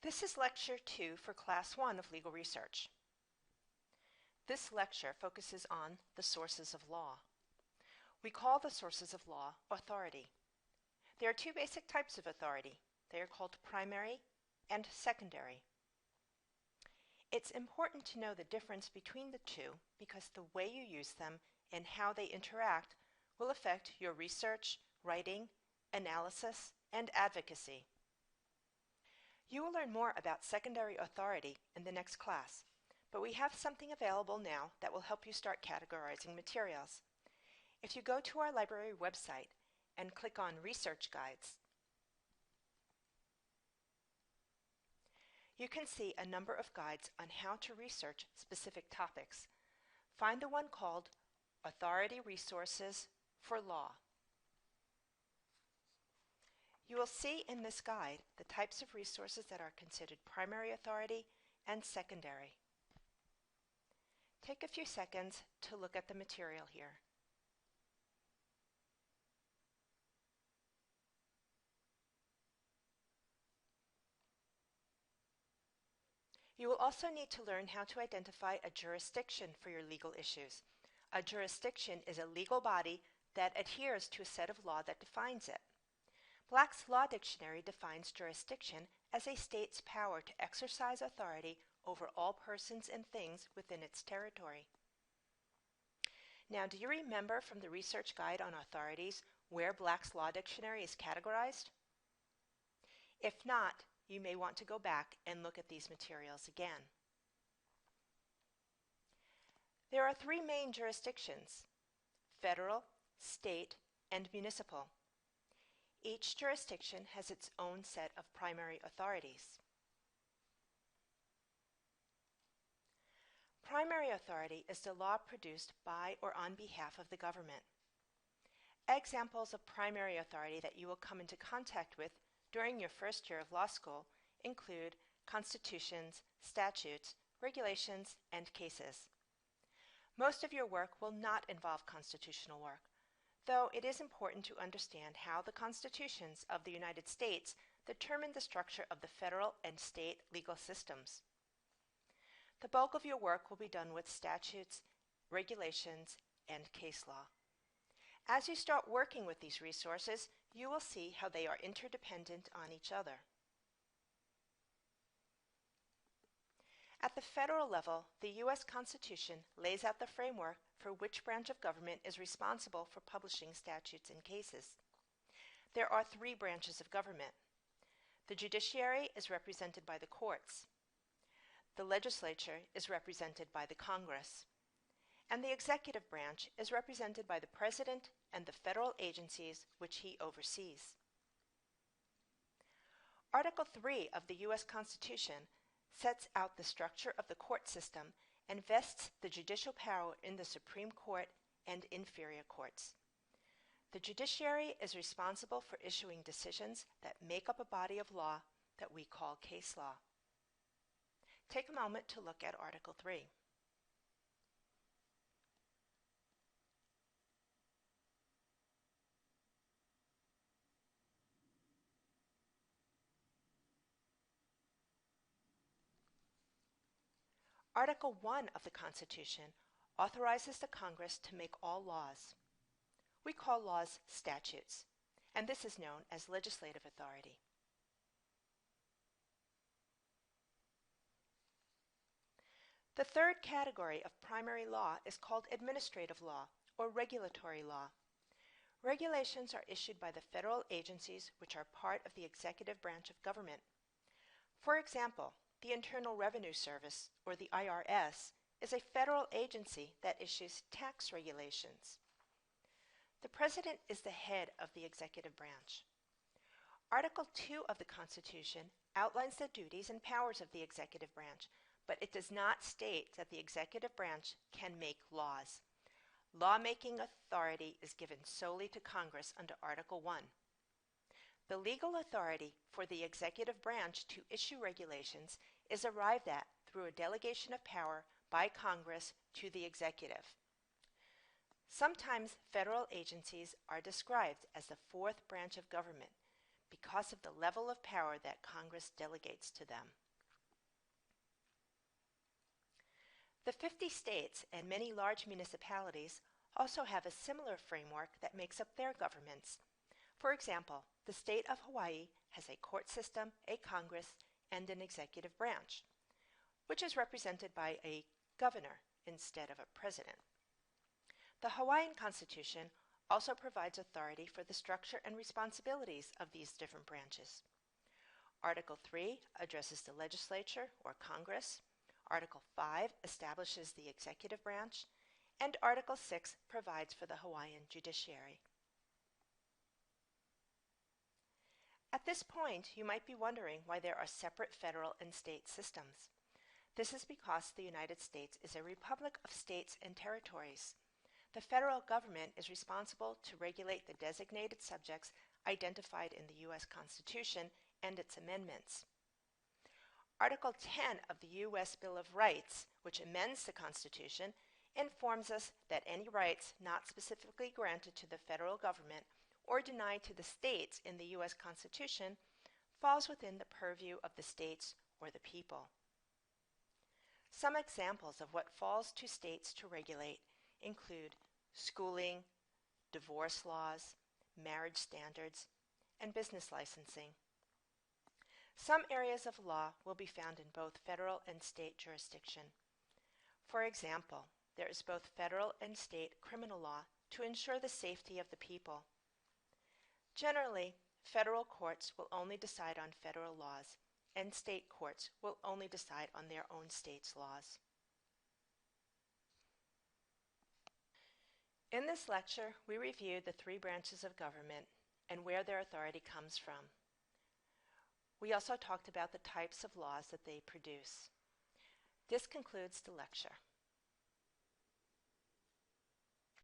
This is Lecture 2 for Class 1 of Legal Research. This lecture focuses on the sources of law. We call the sources of law authority. There are two basic types of authority. They are called primary and secondary. It's important to know the difference between the two because the way you use them and how they interact will affect your research, writing, analysis, and advocacy. You will learn more about secondary authority in the next class, but we have something available now that will help you start categorizing materials. If you go to our library website and click on Research Guides, you can see a number of guides on how to research specific topics. Find the one called Authority Resources for Law. You will see in this guide the types of resources that are considered primary authority and secondary. Take a few seconds to look at the material here. You will also need to learn how to identify a jurisdiction for your legal issues. A jurisdiction is a legal body that adheres to a set of law that defines it. Black's Law Dictionary defines jurisdiction as a state's power to exercise authority over all persons and things within its territory. Now, do you remember from the research guide on authorities where Black's Law Dictionary is categorized? If not, you may want to go back and look at these materials again. There are three main jurisdictions: federal, state, and municipal. Each jurisdiction has its own set of primary authorities. Primary authority is the law produced by or on behalf of the government. Examples of primary authority that you will come into contact with during your first year of law school include constitutions, statutes, regulations, and cases. Most of your work will not involve constitutional work, though it is important to understand how the constitutions of the United States determine the structure of the federal and state legal systems. The bulk of your work will be done with statutes, regulations, and case law. As you start working with these resources, you will see how they are interdependent on each other. At the federal level, the U.S. Constitution lays out the framework for which branch of government is responsible for publishing statutes and cases. There are three branches of government. The judiciary is represented by the courts. The legislature is represented by the Congress. And the executive branch is represented by the President and the federal agencies which he oversees. Article 3 of the U.S. Constitution sets out the structure of the court system and vests the judicial power in the Supreme Court and inferior courts. The judiciary is responsible for issuing decisions that make up a body of law that we call case law. Take a moment to look at Article 3. Article 1 of the Constitution authorizes the Congress to make all laws. We call laws statutes, and this is known as legislative authority. The third category of primary law is called administrative law or regulatory law. Regulations are issued by the federal agencies which are part of the executive branch of government. For example, the Internal Revenue Service, or the IRS, is a federal agency that issues tax regulations. The President is the head of the executive branch. Article 2 of the Constitution outlines the duties and powers of the executive branch, but it does not state that the executive branch can make laws. Lawmaking authority is given solely to Congress under Article 1. The legal authority for the executive branch to issue regulations is arrived at through a delegation of power by Congress to the executive. Sometimes federal agencies are described as the fourth branch of government because of the level of power that Congress delegates to them. The 50 states and many large municipalities also have a similar framework that makes up their governments. For example, the state of Hawaii has a court system, a Congress, and an executive branch, which is represented by a governor instead of a president. The Hawaiian Constitution also provides authority for the structure and responsibilities of these different branches. Article 3 addresses the legislature or Congress. Article 5 establishes the executive branch, and Article 6 provides for the Hawaiian judiciary. At this point, you might be wondering why there are separate federal and state systems. This is because the United States is a republic of states and territories. The federal government is responsible to regulate the designated subjects identified in the U.S. Constitution and its amendments. Article 10 of the U.S. Bill of Rights, which amends the Constitution, informs us that any rights not specifically granted to the federal government or denied to the states in the U.S. Constitution falls within the purview of the states or the people. Some examples of what falls to states to regulate include schooling, divorce laws, marriage standards, and business licensing. Some areas of law will be found in both federal and state jurisdiction. For example, there is both federal and state criminal law to ensure the safety of the people. Generally, federal courts will only decide on federal laws, and state courts will only decide on their own state's laws. In this lecture, we reviewed the three branches of government and where their authority comes from. We also talked about the types of laws that they produce. This concludes the lecture.